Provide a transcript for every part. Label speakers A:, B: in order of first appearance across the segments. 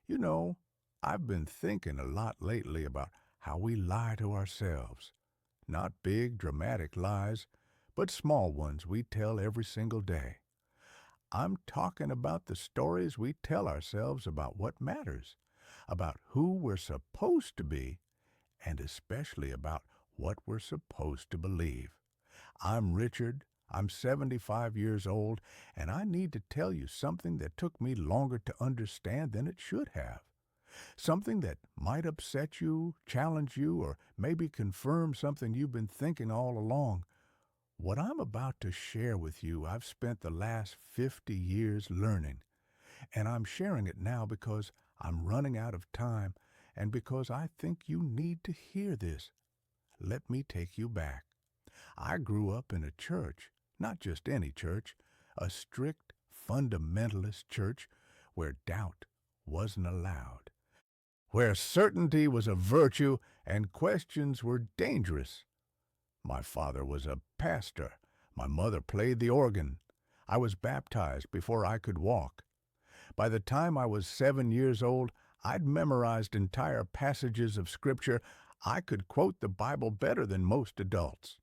A: You know, I've been thinking a lot lately about how we lie to ourselves. Not big, dramatic lies, but small ones we tell every single day. I'm talking about the stories we tell ourselves about what matters, about who we're supposed to be, and especially about what we're supposed to believe. I'm Richard. I'm 75 years old, and I need to tell you something that took me longer to understand than it should have. Something that might upset you, challenge you, or maybe confirm something you've been thinking all along. What I'm about to share with you, I've spent the last 50 years learning, and I'm sharing it now because I'm running out of time and because I think you need to hear this. Let me take you back. I grew up in a church, not just any church, a strict fundamentalist church where doubt wasn't allowed, where certainty was a virtue and questions were dangerous. My father was a pastor. My mother played the organ. I was baptized before I could walk. By the time I was 7 years old, I'd memorized entire passages of Scripture. I could quote the Bible better than most adults.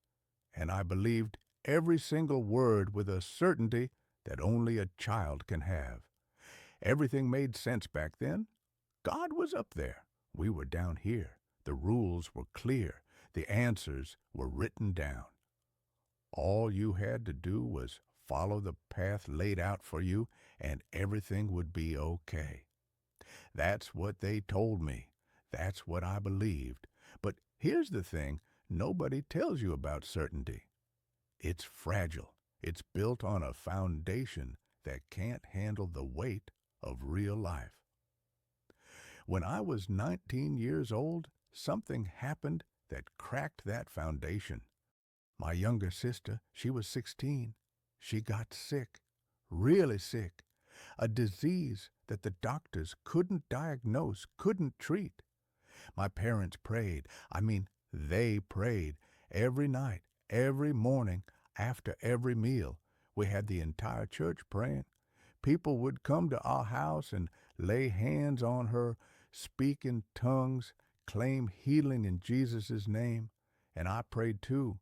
A: And I believed every single word with a certainty that only a child can have. Everything made sense back then. God was up there. We were down here. The rules were clear. The answers were written down. All you had to do was follow the path laid out for you, and everything would be okay. That's what they told me. That's what I believed. But here's the thing nobody tells you about certainty. It's fragile. It's built on a foundation that can't handle the weight of real life. When I was 19 years old, something happened that cracked that foundation. My younger sister, she was 16. She got sick, really sick, a disease that the doctors couldn't diagnose, couldn't treat. My parents prayed. They prayed every night, every morning, after every meal. We had the entire church praying. People would come to our house and lay hands on her, speak in tongues, claim healing in Jesus' name. And I prayed too,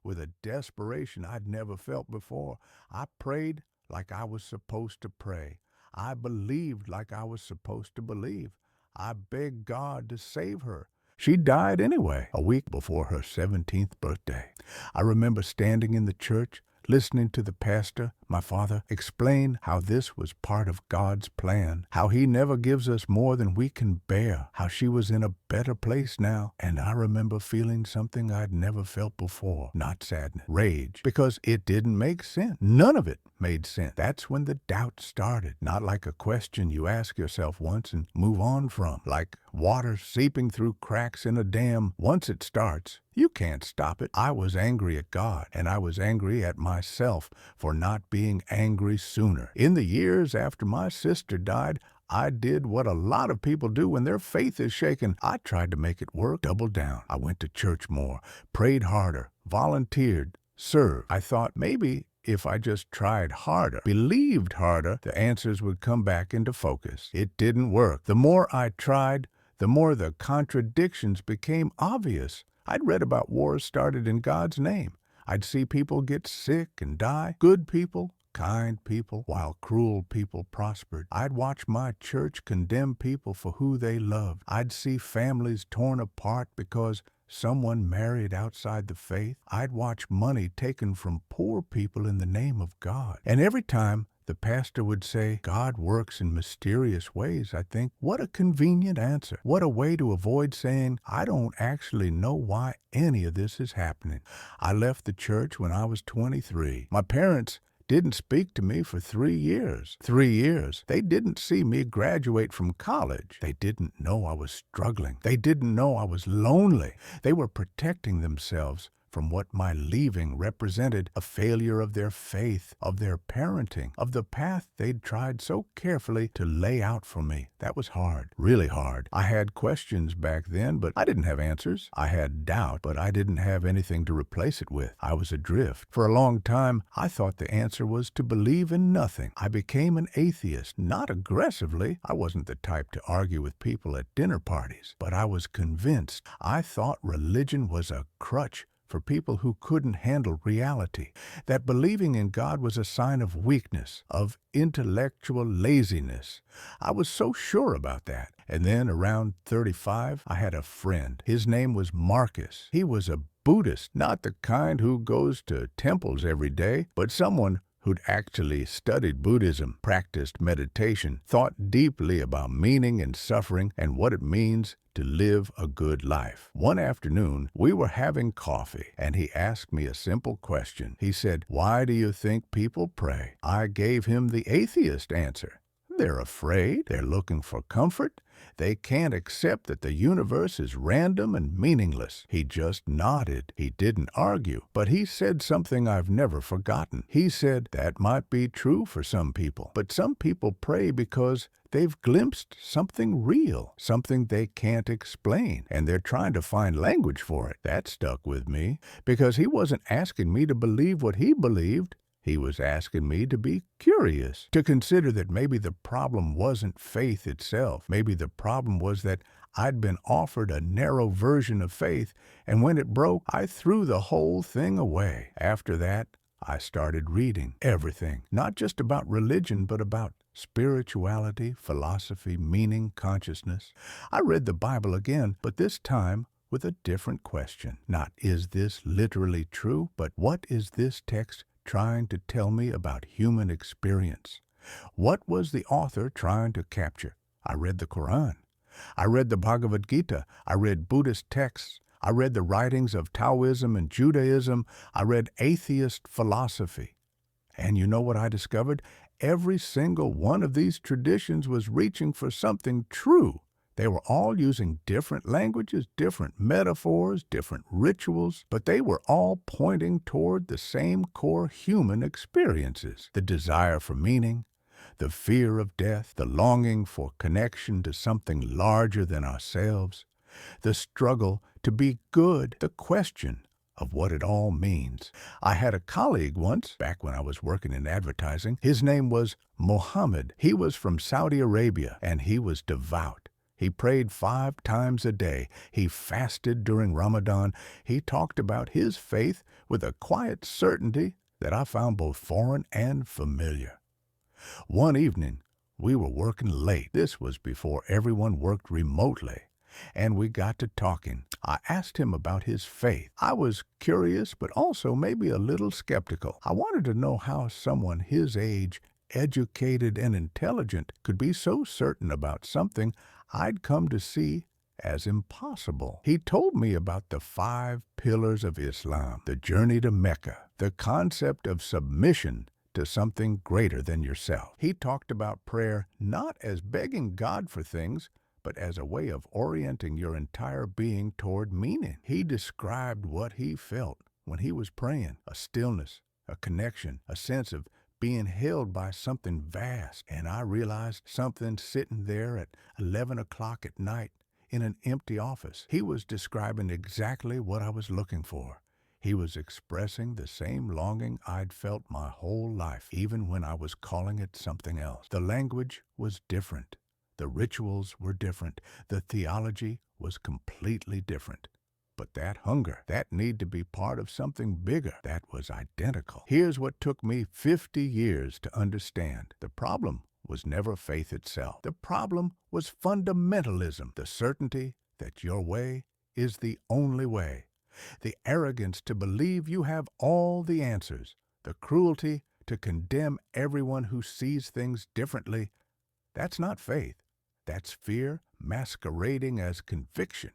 A: with a desperation I'd never felt before. I prayed like I was supposed to pray. I believed like I was supposed to believe. I begged God to save her. She died anyway, a week before her 17th birthday. I remember standing in the church, listening to the pastor, my father, explain how this was part of God's plan, how he never gives us more than we can bear, how she was in a better place now. And I remember feeling something I'd never felt before, not sadness, rage, because it didn't make sense. None of it made sense. That's when the doubt started, not like a question you ask yourself once and move on from, like water seeping through cracks in a dam. Once it starts, you can't stop it. I was angry at God, and I was angry at myself for not being angry sooner. In the years after my sister died, I did what a lot of people do when their faith is shaken. I tried to make it work, doubled down. I went to church more, prayed harder, volunteered, served. I thought maybe if I just tried harder, believed harder, the answers would come back into focus. It didn't work. The more I tried, the more the contradictions became obvious. I'd read about wars started in God's name. I'd see people get sick and die, good people, kind people, while cruel people prospered. I'd watch my church condemn people for who they loved. I'd see families torn apart because someone married outside the faith. I'd watch money taken from poor people in the name of God. And every time the pastor would say, God works in mysterious ways, I'd think, what a convenient answer. What a way to avoid saying, I don't actually know why any of this is happening. I left the church when I was 23. My parents didn't speak to me for 3 years. 3 years. They didn't see me graduate from college. They didn't know I was struggling. They didn't know I was lonely. They were protecting themselves from what my leaving represented, a failure of their faith, of their parenting, of the path they'd tried so carefully to lay out for me. That was hard, really hard. I had questions back then, but I didn't have answers. I had doubt, but I didn't have anything to replace it with. I was adrift. For a long time, I thought the answer was to believe in nothing. I became an atheist, not aggressively. I wasn't the type to argue with people at dinner parties, but I was convinced. I thought religion was a crutch for people who couldn't handle reality, that believing in God was a sign of weakness, of intellectual laziness. I was so sure about that. And then around 35, I had a friend. His name was Marcus. He was a Buddhist, not the kind who goes to temples every day, but someone who'd actually studied Buddhism, practiced meditation, thought deeply about meaning and suffering and what it means to live a good life. One afternoon, we were having coffee, and he asked me a simple question. He said, "Why do you think people pray?" I gave him the atheist answer. They're afraid. They're looking for comfort. They can't accept that the universe is random and meaningless. He just nodded. He didn't argue. But he said something I've never forgotten. He said, that might be true for some people, but some people pray because they've glimpsed something real, something they can't explain, and they're trying to find language for it. That stuck with me, because he wasn't asking me to believe what he believed. He was asking me to be curious, to consider that maybe the problem wasn't faith itself. Maybe the problem was that I'd been offered a narrow version of faith, and when it broke, I threw the whole thing away. After that, I started reading everything, not just about religion, but about spirituality, philosophy, meaning, consciousness. I read the Bible again, but this time with a different question. Not, is this literally true, but what is this text trying to tell me about human experience? What was the author trying to capture? I read the Quran. I read the Bhagavad Gita. I read Buddhist texts. I read the writings of Taoism and Judaism. I read atheist philosophy. And you know what I discovered? Every single one of these traditions was reaching for something true. They were all using different languages, different metaphors, different rituals, but they were all pointing toward the same core human experiences: the desire for meaning, the fear of death, the longing for connection to something larger than ourselves, the struggle to be good, the question of what it all means. I had a colleague once, back when I was working in advertising. His name was Mohammed. He was from Saudi Arabia, and he was devout. He prayed 5 times a day. He fasted during Ramadan. He talked about his faith with a quiet certainty that I found both foreign and familiar. One evening, we were working late. This was before everyone worked remotely, and we got to talking. I asked him about his faith. I was curious, but also maybe a little skeptical. I wanted to know how someone his age, educated and intelligent, could be so certain about something I'd come to see as impossible. He told me about the 5 pillars of Islam, the journey to Mecca, the concept of submission to something greater than yourself. He talked about prayer not as begging God for things, but as a way of orienting your entire being toward meaning. He described what he felt when he was praying: a stillness, a connection, a sense of being held by something vast. And I realized something sitting there at 11 o'clock at night in an empty office. He was describing exactly what I was looking for. He was expressing the same longing I'd felt my whole life, even when I was calling it something else. The language was different. The rituals were different. The theology was completely different. But that hunger, that need to be part of something bigger, that was identical. Here's what took me 50 years to understand. The problem was never faith itself. The problem was fundamentalism, the certainty that your way is the only way, the arrogance to believe you have all the answers, the cruelty to condemn everyone who sees things differently. That's not faith. That's fear masquerading as conviction.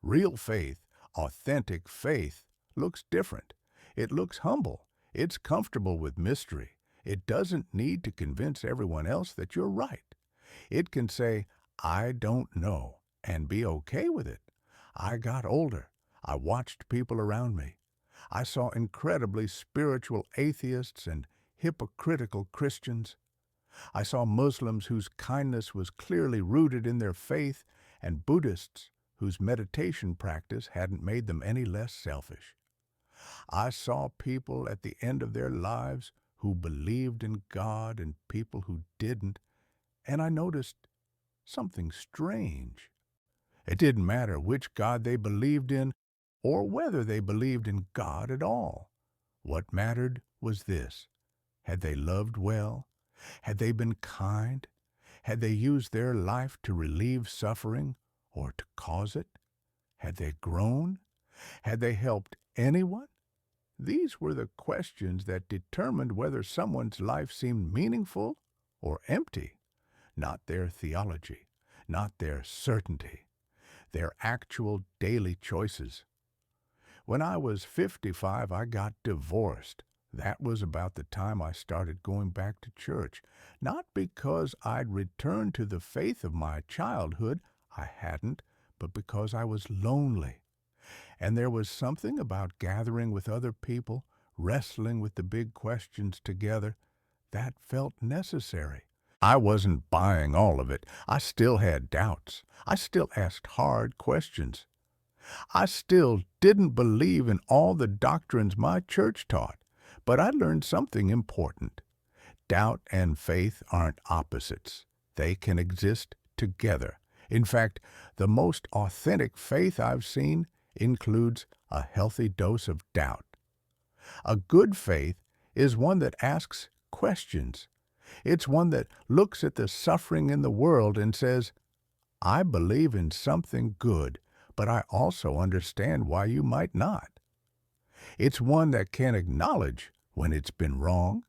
A: Real faith, authentic faith, looks different. It looks humble. It's comfortable with mystery. It doesn't need to convince everyone else that you're right. It can say, I don't know, and be okay with it. I got older. I watched people around me. I saw incredibly spiritual atheists and hypocritical Christians. I saw Muslims whose kindness was clearly rooted in their faith, and Buddhists whose meditation practice hadn't made them any less selfish. I saw people at the end of their lives who believed in God and people who didn't, and I noticed something strange. It didn't matter which God they believed in or whether they believed in God at all. What mattered was this: had they loved well? Had they been kind? Had they used their life to relieve suffering or to cause it? Had they grown? Had they helped anyone? These were the questions that determined whether someone's life seemed meaningful or empty, not their theology, not their certainty, their actual daily choices. When I was 55, I got divorced. That was about the time I started going back to church, not because I'd returned to the faith of my childhood, I hadn't, but because I was lonely. And there was something about gathering with other people, wrestling with the big questions together, that felt necessary. I wasn't buying all of it. I still had doubts. I still asked hard questions. I still didn't believe in all the doctrines my church taught, but I learned something important. Doubt and faith aren't opposites. They can exist together. In fact, the most authentic faith I've seen includes a healthy dose of doubt. A good faith is one that asks questions. It's one that looks at the suffering in the world and says, I believe in something good, but I also understand why you might not. It's one that can acknowledge when it's been wrong.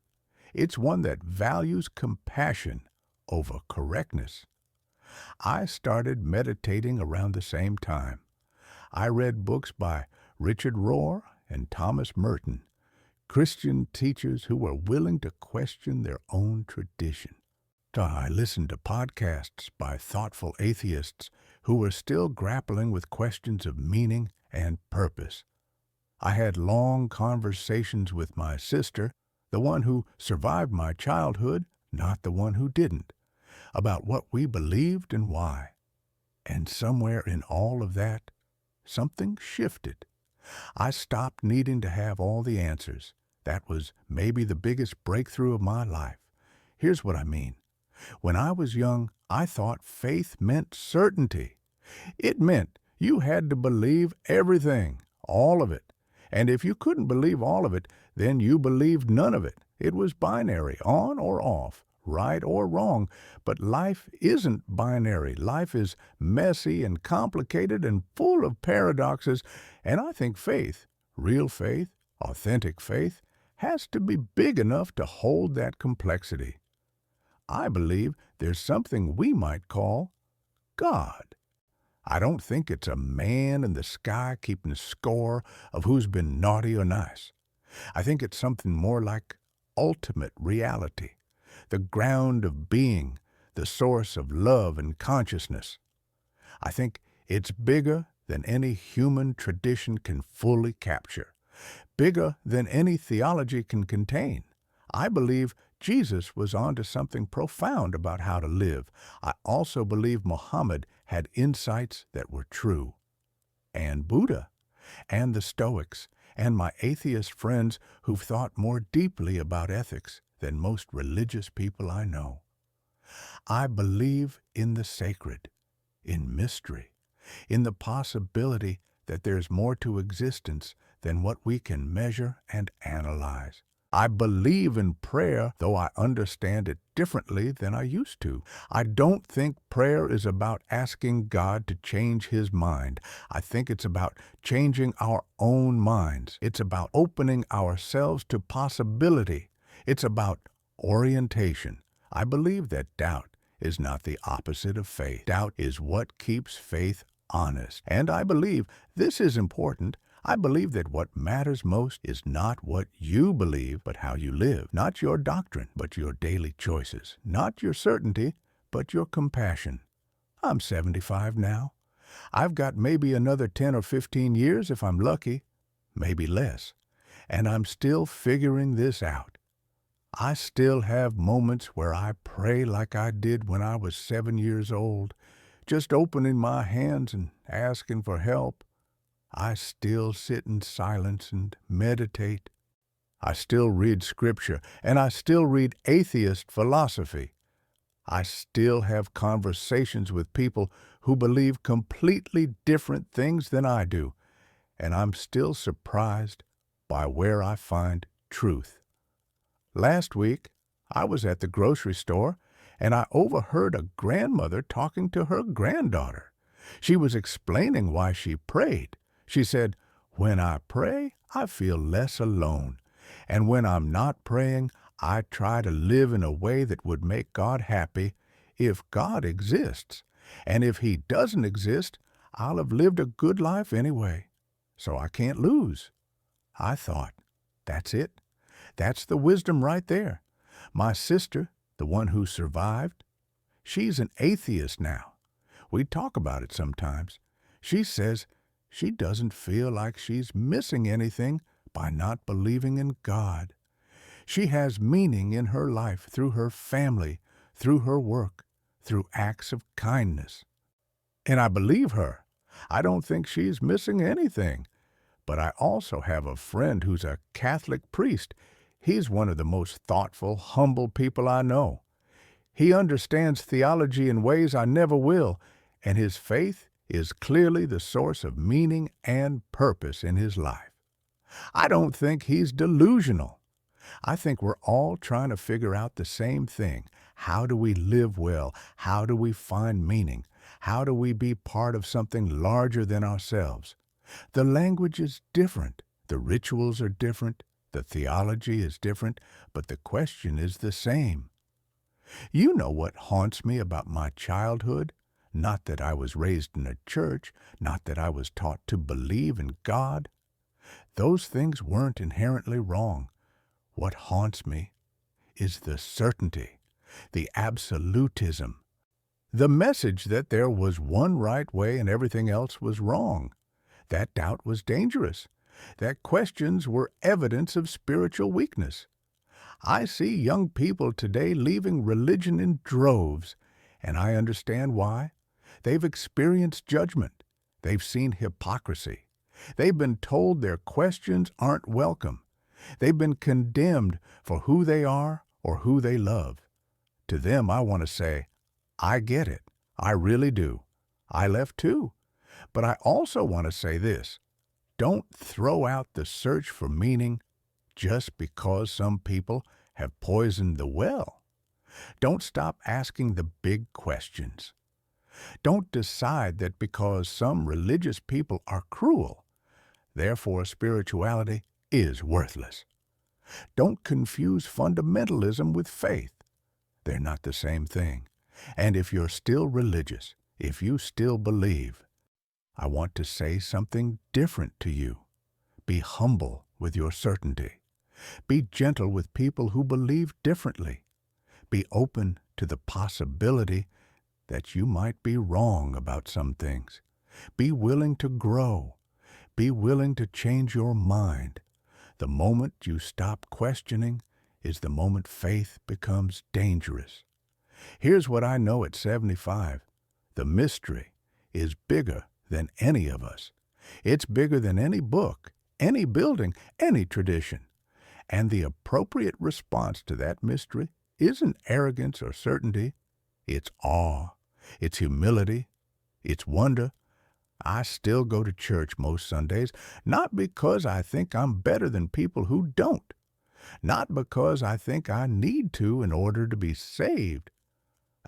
A: It's one that values compassion over correctness. I started meditating around the same time. I read books by Richard Rohr and Thomas Merton, Christian teachers who were willing to question their own tradition. I listened to podcasts by thoughtful atheists who were still grappling with questions of meaning and purpose. I had long conversations with my sister, the one who survived my childhood, not the one who didn't, about what we believed and why. And somewhere in all of that, something shifted. I stopped needing to have all the answers. That was maybe the biggest breakthrough of my life. Here's what I mean. When I was young, I thought faith meant certainty. It meant you had to believe everything, all of it. And if you couldn't believe all of it, then you believed none of it. It was binary, on or off, right or wrong. But life isn't binary. Life is messy and complicated and full of paradoxes. And I think faith, real faith, authentic faith, has to be big enough to hold that complexity. I believe there's something we might call God. I don't think it's a man in the sky keeping score of who's been naughty or nice. I think it's something more like ultimate reality, the ground of being, the source of love and consciousness. I think it's bigger than any human tradition can fully capture, bigger than any theology can contain. I believe Jesus was onto something profound about how to live. I also believe Muhammad had insights that were true. And Buddha, and the Stoics, and my atheist friends who've thought more deeply about ethics than most religious people I know. I believe in the sacred, in mystery, in the possibility that there's more to existence than what we can measure and analyze. I believe in prayer, though I understand it differently than I used to. I don't think prayer is about asking God to change His mind. I think it's about changing our own minds. It's about opening ourselves to possibility. It's about orientation. I believe that doubt is not the opposite of faith. Doubt is what keeps faith honest. And I believe this is important. I believe that what matters most is not what you believe, but how you live. Not your doctrine, but your daily choices. Not your certainty, but your compassion. I'm 75 now. I've got maybe another 10 or 15 years if I'm lucky, maybe less. and I'm still figuring this out. I still have moments where I pray like I did when I was 7 years old, just opening my hands and asking for help. I still sit in silence and meditate. I still read scripture, and I still read atheist philosophy. I still have conversations with people who believe completely different things than I do, and I'm still surprised by where I find truth. Last week, I was at the grocery store, and I overheard a grandmother talking to her granddaughter. She was explaining why she prayed. She said, "When I pray, I feel less alone. And when I'm not praying, I try to live in a way that would make God happy if God exists. And if He doesn't exist, I'll have lived a good life anyway. So I can't lose." I thought, that's it. That's the wisdom right there. My sister, the one who survived, she's an atheist now. We talk about it sometimes. She says she doesn't feel like she's missing anything by not believing in God. She has meaning in her life through her family, through her work, through acts of kindness. And I believe her. I don't think she's missing anything. But I also have a friend who's a Catholic priest. He's one of the most thoughtful, humble people I know. He understands theology in ways I never will, and his faith is clearly the source of meaning and purpose in his life. I don't think he's delusional. I think we're all trying to figure out the same thing. How do we live well? How do we find meaning? How do we be part of something larger than ourselves? The language is different. The rituals are different. The theology is different, but the question is the same. You know what haunts me about my childhood? Not that I was raised in a church, not that I was taught to believe in God. Those things weren't inherently wrong. What haunts me is the certainty, the absolutism, the message that there was one right way and everything else was wrong. That doubt was dangerous. That questions were evidence of spiritual weakness. I see young people today leaving religion in droves, and I understand why. They've experienced judgment. They've seen hypocrisy. They've been told their questions aren't welcome. They've been condemned for who they are or who they love. To them, I want to say, I get it. I really do. I left too. But I also want to say this. Don't throw out the search for meaning just because some people have poisoned the well. Don't stop asking the big questions. Don't decide that because some religious people are cruel, therefore spirituality is worthless. Don't confuse fundamentalism with faith. They're not the same thing. And if you're still religious, if you still believe, I want to say something different to you. Be humble with your certainty. Be gentle with people who believe differently. Be open to the possibility that you might be wrong about some things. Be willing to grow. Be willing to change your mind. The moment you stop questioning is the moment faith becomes dangerous. Here's what I know at 75. The mystery is bigger than any of us. It's bigger than any book, any building, any tradition. And the appropriate response to that mystery isn't arrogance or certainty. It's awe. It's humility. It's wonder. I still go to church most Sundays, not because I think I'm better than people who don't. Not because I think I need to in order to be saved.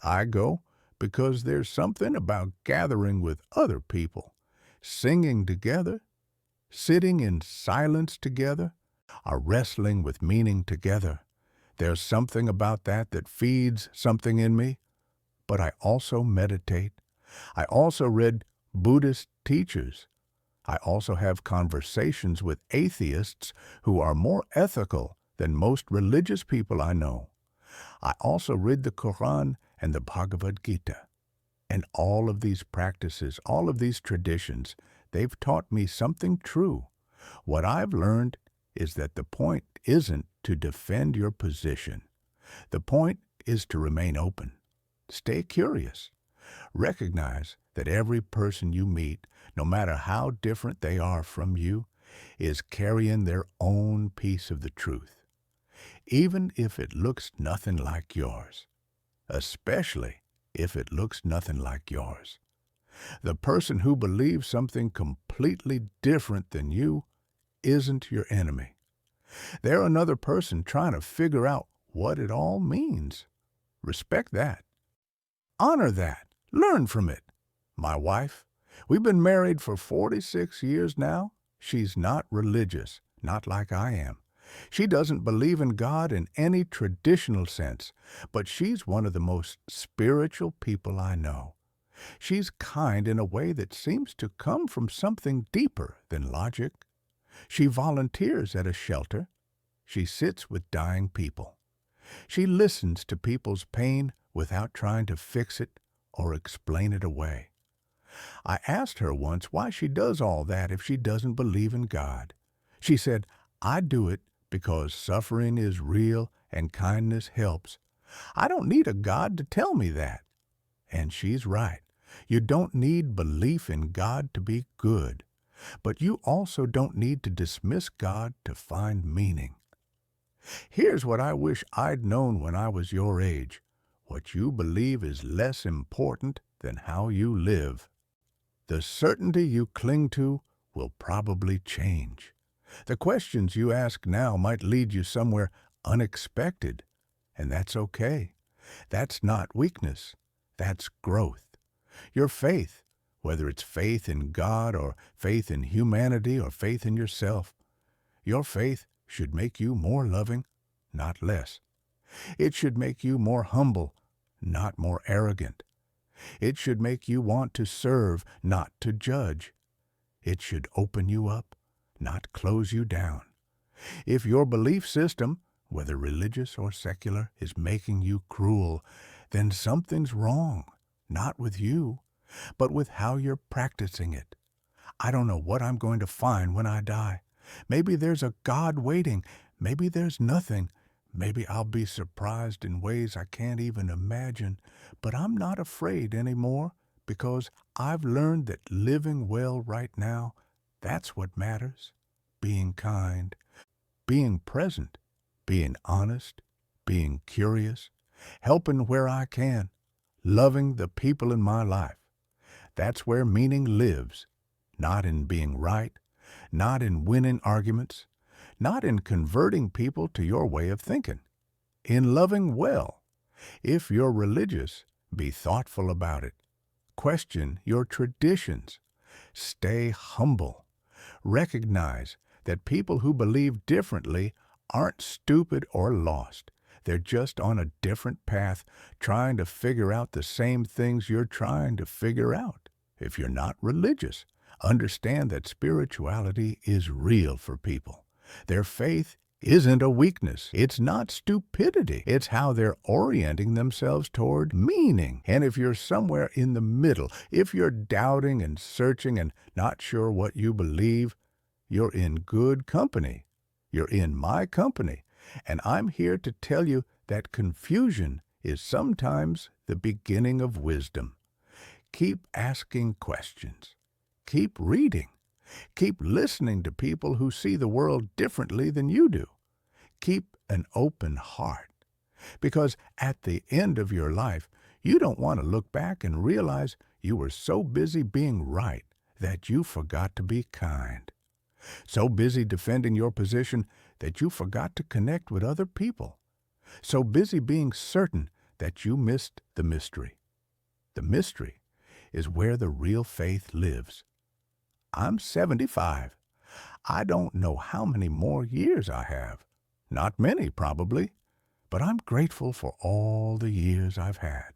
A: I go because there's something about gathering with other people, singing together, sitting in silence together, or wrestling with meaning together. There's something about that that feeds something in me. But I also meditate. I also read Buddhist teachers. I also have conversations with atheists who are more ethical than most religious people I know. I also read the Quran and the Bhagavad Gita. And all of these practices, all of these traditions, they've taught me something true. What I've learned is that the point isn't to defend your position. The point is to remain open. Stay curious. Recognize that every person you meet, no matter how different they are from you, is carrying their own piece of the truth, even if it looks nothing like yours, especially if it looks nothing like yours. The person who believes something completely different than you isn't your enemy. They're another person trying to figure out what it all means. Respect that. Honor that. Learn from it. My wife, we've been married for 46 years now. She's not religious, not like I am. She doesn't believe in God in any traditional sense, but she's one of the most spiritual people I know. She's kind in a way that seems to come from something deeper than logic. She volunteers at a shelter. She sits with dying people. She listens to people's pain without trying to fix it or explain it away. I asked her once why she does all that if she doesn't believe in God. She said, "I do it because suffering is real and kindness helps. I don't need a God to tell me that." And she's right. You don't need belief in God to be good, but you also don't need to dismiss God to find meaning. Here's what I wish I'd known when I was your age. What you believe is less important than how you live. The certainty you cling to will probably change. The questions you ask now might lead you somewhere unexpected, and that's okay. That's not weakness. That's growth. Your faith, whether it's faith in God or faith in humanity or faith in yourself, your faith should make you more loving, not less. It should make you more humble, not more arrogant. It should make you want to serve, not to judge. It should open you up, not close you down. If your belief system, whether religious or secular, is making you cruel, then something's wrong, not with you, but with how you're practicing it. I don't know what I'm going to find when I die. Maybe there's a God waiting. Maybe there's nothing. Maybe I'll be surprised in ways I can't even imagine. But I'm not afraid anymore because I've learned that living well right now, that's what matters. Being kind, being present, being honest, being curious, helping where I can, loving the people in my life. That's where meaning lives, not in being right, not in winning arguments, not in converting people to your way of thinking, in loving well. If you're religious, be thoughtful about it. Question your traditions. Stay humble. Recognize that people who believe differently aren't stupid or lost. They're just on a different path, trying to figure out the same things you're trying to figure out. If you're not religious, understand that spirituality is real for people. Their faith isn't a weakness. It's not stupidity. It's how they're orienting themselves toward meaning. And if you're somewhere in the middle, if you're doubting and searching and not sure what you believe, you're in good company. You're in my company. And I'm here to tell you that confusion is sometimes the beginning of wisdom. Keep asking questions. Keep reading. Keep listening to people who see the world differently than you do. Keep an open heart. Because at the end of your life, you don't want to look back and realize you were so busy being right that you forgot to be kind. So busy defending your position that you forgot to connect with other people. So busy being certain that you missed the mystery. The mystery is where the real faith lives. I'm 75. I don't know how many more years I have. Not many, probably. But I'm grateful for all the years I've had.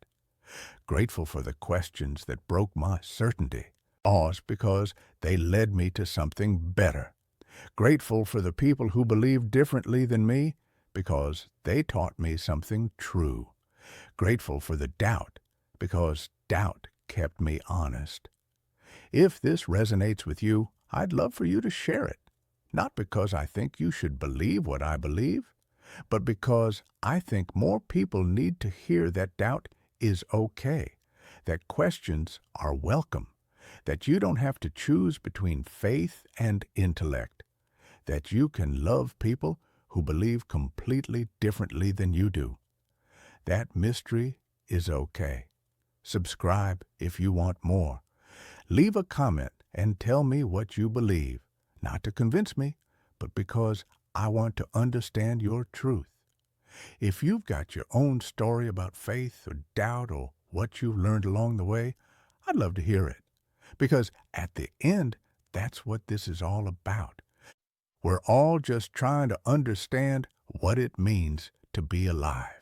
A: Grateful for the questions that broke my certainty. Lost because they led me to something better. Grateful for the people who believed differently than me because they taught me something true. Grateful for the doubt because doubt kept me honest. If this resonates with you, I'd love for you to share it. not because I think you should believe what I believe, but because I think more people need to hear that doubt is okay, that questions are welcome, that you don't have to choose between faith and intellect, that you can love people who believe completely differently than you do. That mystery is okay. Subscribe if you want more. Leave a comment and tell me what you believe, not to convince me, but because I want to understand your truth. If you've got your own story about faith or doubt or what you've learned along the way, I'd love to hear it. Because at the end, that's what this is all about. We're all just trying to understand what it means to be alive.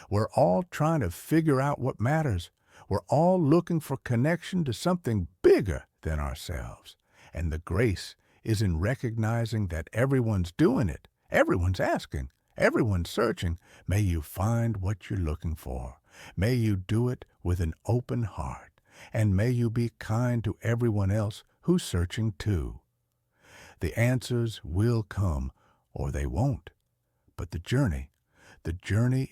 A: We're all trying to figure out what matters. We're all looking for connection to something bigger than ourselves. And the grace is in recognizing that everyone's doing it. Everyone's asking. Everyone's searching. May you find what you're looking for. May you do it with an open heart. And may you be kind to everyone else who's searching too. The answers will come or they won't. But the journey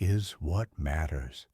A: is what matters.